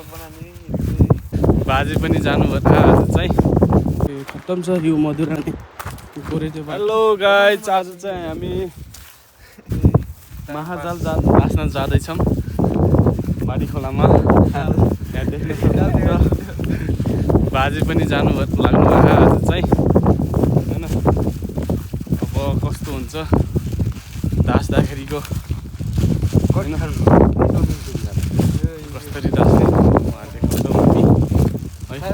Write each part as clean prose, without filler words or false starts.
बाजे पनि जानुभयो त आज चाहिँ खत्तम छ यो मधुरा नै गोरेटो। हेलो गाइस, आज चाहिँ हामी महाजाल भास्न जाँदैछौँ माडी खोलामा। यहाँ देख्न सक्नुहुन्छ बाजे पनि जानुभयो लाग्नु भएको आज चाहिँ होइन। अब कस्तो हुन्छ दास्दाखेरिको होइन कसरी दास्ने उहाँहरूले खोज्छौँ हामी है।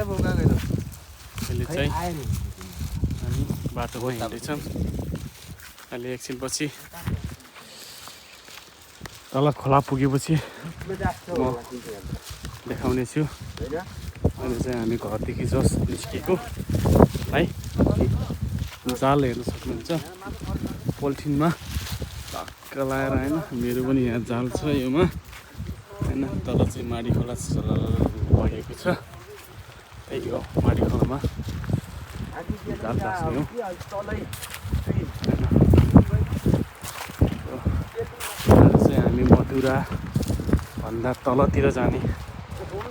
अहिले चाहिँ हामी बाटोमा हिँड्दैछौँ। अहिले एकछिनपछि तल खोला पुगेपछि म देखाउने छु। अहिले चाहिँ हामी घरदेखि जस्ट निस्केको है। जाल हेर्न सक्नुहुन्छ पोलिथिनमा टक्क लाएर होइन। मेरो पनि यहाँ जाल छ योमा होइन। तल चाहिँ माडी खोला बगेको छ। त्यही हो माडी खोलामा जाल तास्ने हो। चाहिँ हामी मधुरा भन्दा तलतिर जाने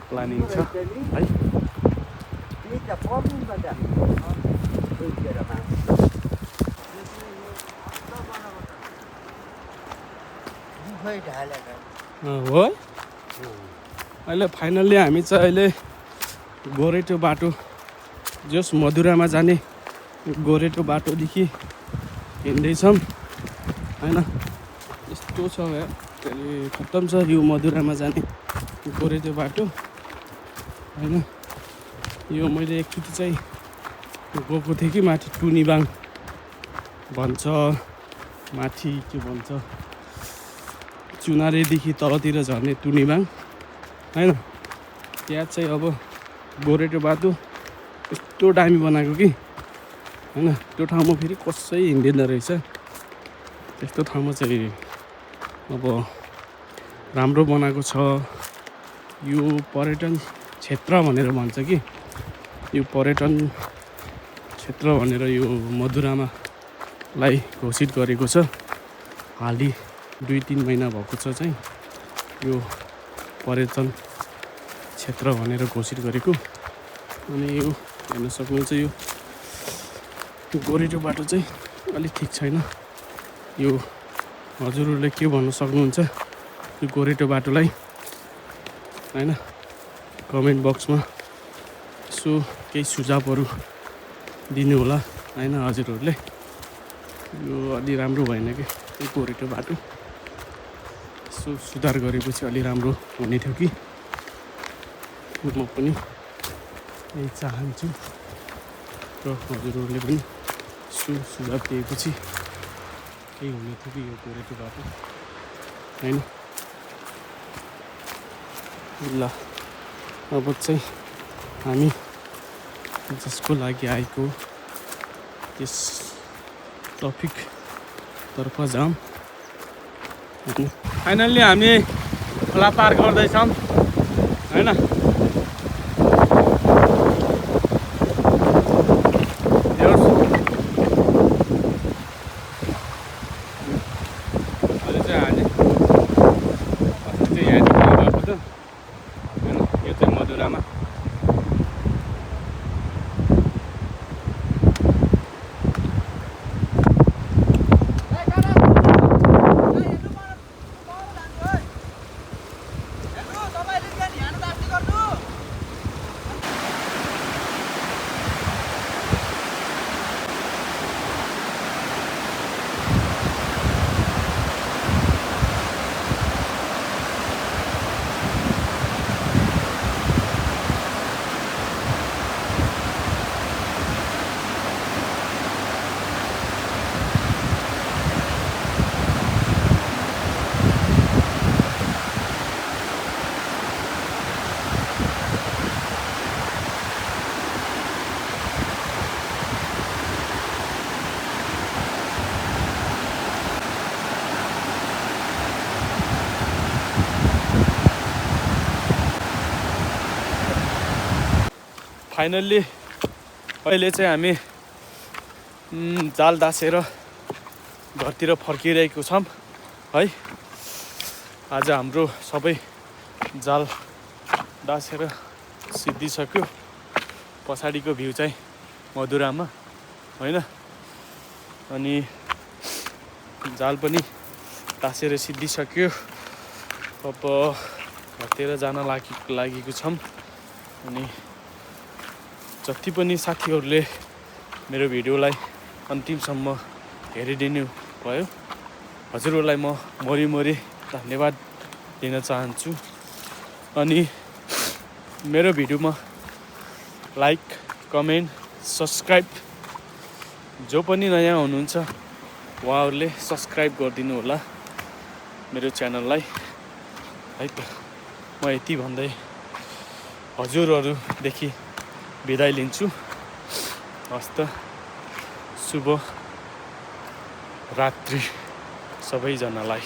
प्लानिङ छ है। हो अहिले फाइनल्ली हामी चाहिँ अहिले गोरेटो बाटो जस मधुरामा जाने गोरेटो बाटोदेखि हिँड्दैछौँ होइन। यस्तो छ खत्तम छ यो मधुरामा जाने गोरेटो बाटो होइन। यो मैले एकचोटि चाहिँ गएको थिएँ कि माथि टुनिबाङ भन्छ, माथि के भन्छ चुनारेदेखि तलतिर झर्ने टुनिबाङ होइन। त्यहाँ चाहिँ अब गोरेटो बाटो यस्तो दामी बनाएको कि होइन। त्यो ठाउँमा फेरि कसै हिँड्दैन रहेछ। त्यस्तो ठाउँमा चाहिँ अब राम्रो बनाएको छ। यो पर्यटन क्षेत्र भनेर भन्छ कि यो पर्यटन क्षेत्र भनेर यो मधुरामालाई घोषित गरेको छ। हालै 2-3 महिना भएको छ चाहिँ यो पर्यटन क्षेत्र भनेर घोषित गरेको। अनि यो हेर्न सक्नुहुन्छ यो गोरेटो बाटो चाहिँ अलिक ठिक छैन। यो हजुरहरूले के भन्न सक्नुहुन्छ यो गोरेटो बाटोलाई होइन। कमेन्ट बक्समा यसो केही सुझावहरू दिनु होला होइन हजुरहरूले। यो अलि राम्रो भएन कि यो गोरेटो बाटो यसो सुधार गरेपछि अलि राम्रो हुने थियो कि म पनि यही चाहन्छु। र हजुरहरूले पनि सुझाव दिएपछि केही हुने थियो कि यो गोरेटो बाटो होइन। ल अब चाहिँ हामी जसको लागि आएको त्यस टपिकतर्फ जाऊँ। फाइनल्ली हामी खोला पार गर्दैछौँ होइन। फाइनल्ली अहिले चाहिँ हामी जाल दासेर घरतिर फर्किरहेको छौँ है। आज हाम्रो सबै जाल डासेर सिद्धिसक्यो। पछाडिको भ्यू चाहिँ मधुरामा होइन। अनि जाल पनि टाँसेर सिद्धिसक्यो। अब घरतिर जान लागेको छौँ। अनि जति पनि साथीहरूले मेरो भिडियोलाई अन्तिमसम्म हेरिदिनु भयो हजुरहरूलाई म मरी धन्यवाद दिन चाहन्छु। अनि मेरो भिडियोमा लाइक कमेन्ट सब्सक्राइब जो पनि नयाँ हुनुहुन्छ उहाँहरूले सब्सक्राइब गरिदिनु होला मेरो च्यानललाई है त। म यति भन्दै हजुरहरूदेखि बिदाई लिन्छु। हस्त शुभ रात्रि सबैजनालाई।